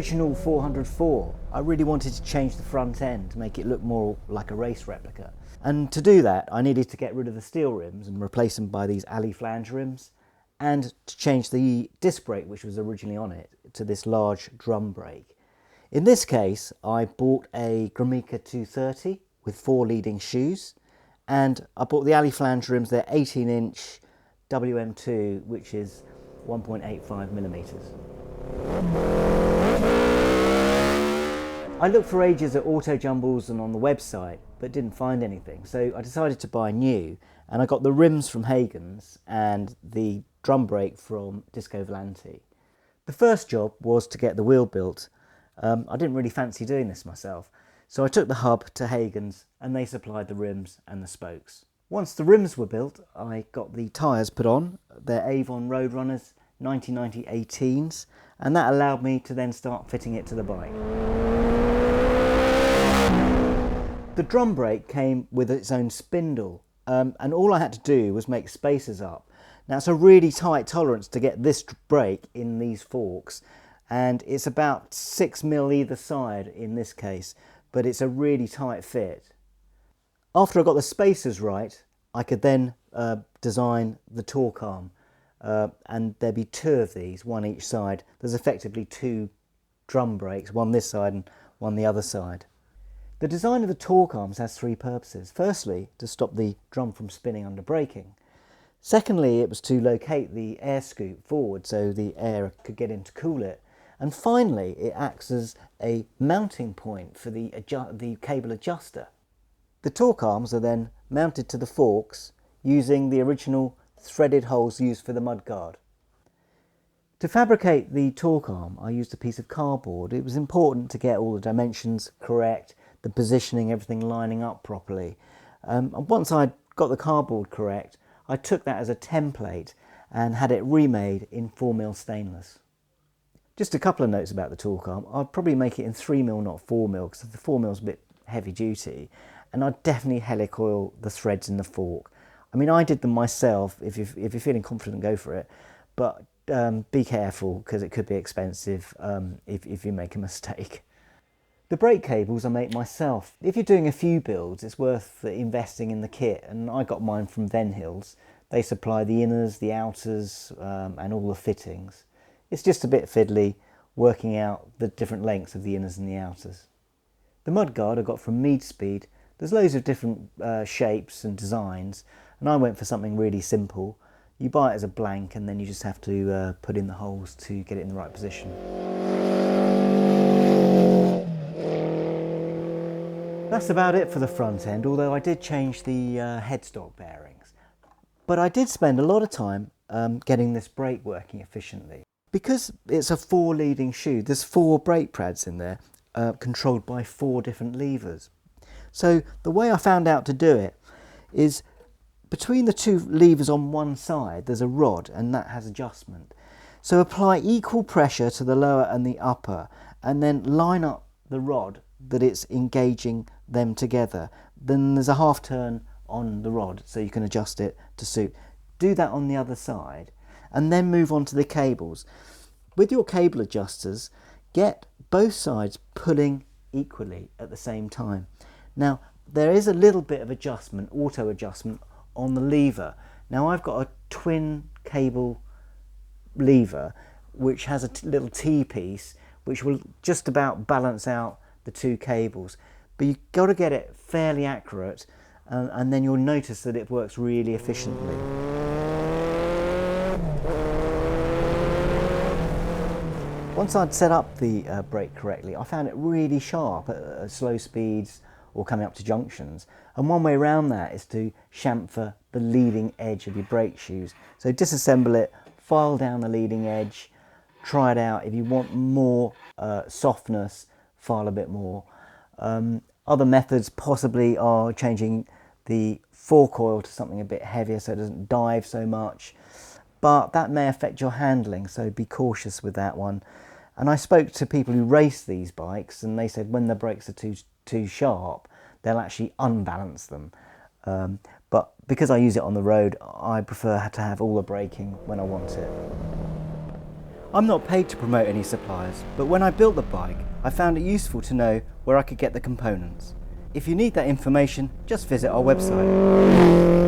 original 404, I really wanted to change the front end to make it look more like a race replica. And to do that, I needed to get rid of the steel rims and replace them by these alley flange rims, and to change the disc brake which was originally on it to this large drum brake. In this case, I bought a Replica 230 with 4 leading shoes, and I bought the alley flange rims. They're 18-inch WM2, which is 1.85 millimeters. I looked for ages at auto jumbles and on the website, but didn't find anything, so I decided to buy new, and I got the rims from Hagen's and the drum brake from Disco Volante. The first job was to get the wheel built. I didn't really fancy doing this myself, so I took the hub to Hagen's and they supplied the rims and the spokes. Once the rims were built, I got the tyres put on. They're Avon Roadrunners 1990 18s, and that allowed me to then start fitting it to the bike. The drum brake came with its own spindle, and all I had to do was make spacers up. Now it's a really tight tolerance to get this brake in these forks, and it's about 6mm either side in this case, but it's a really tight fit. After I got the spacers right, I could then design the torque arm, and there'd be 2 of these, one each side. There's effectively 2 drum brakes, one this side and one the other side. The design of the torque arms has 3 purposes. Firstly, to stop the drum from spinning under braking. Secondly, it was to locate the air scoop forward so the air could get in to cool it. And finally, it acts as a mounting point for the cable adjuster. The torque arms are then mounted to the forks using the original threaded holes used for the mudguard. To fabricate the torque arm, I used a piece of cardboard. It was important to get all the dimensions correct, the positioning, everything lining up properly. And once I'd got the cardboard correct, I took that as a template and had it remade in 4mm stainless. Just a couple of notes about the torque arm. I'd probably make it in 3mm, not 4mm, because the 4mm is a bit heavy duty. And I'd definitely helicoil the threads in the fork. I mean, I did them myself. If you're feeling confident, go for it. But be careful, because it could be expensive if you make a mistake. The brake cables I make myself. If you're doing a few builds, it's worth investing in the kit, and I got mine from Venhills. They supply the inners, the outers, and all the fittings. It's just a bit fiddly working out the different lengths of the inners and the outers. The mudguard I got from Mead Speed. There's loads of different shapes and designs, and I went for something really simple. You buy it as a blank, and then you just have to put in the holes to get it in the right position. That's about it for the front end, although I did change the headstock bearings. But I did spend a lot of time getting this brake working efficiently. Because it's a 4 leading shoe, there's 4 brake pads in there, controlled by 4 different levers. So the way I found out to do it is between the 2 levers on one side, there's a rod, and that has adjustment. So apply equal pressure to the lower and the upper, and then line up the rod that it's engaging them together. Then there's a half turn on the rod so you can adjust it to suit. Do that on the other side and then move on to the cables. With your cable adjusters, get both sides pulling equally at the same time. Now there is a little bit of adjustment, auto adjustment on the lever. Now I've got a twin cable lever which has a little T-piece which will just about balance out the 2 cables, but you've got to get it fairly accurate, and then you'll notice that it works really efficiently. Once I'd set up the brake correctly, I found it really sharp at slow speeds or coming up to junctions, and one way around that is to chamfer the leading edge of your brake shoes. So disassemble it, file down the leading edge, try it out. If you want more softness, file a bit more. Other methods possibly are changing the fork oil to something a bit heavier so it doesn't dive so much, but that may affect your handling, so be cautious with that one. And I spoke to people who race these bikes, and they said when the brakes are too sharp, they'll actually unbalance them. But because I use it on the road, I prefer to have all the braking when I want it. I'm not paid to promote any suppliers, but when I built the bike, I found it useful to know where I could get the components. If you need that information, just visit our website.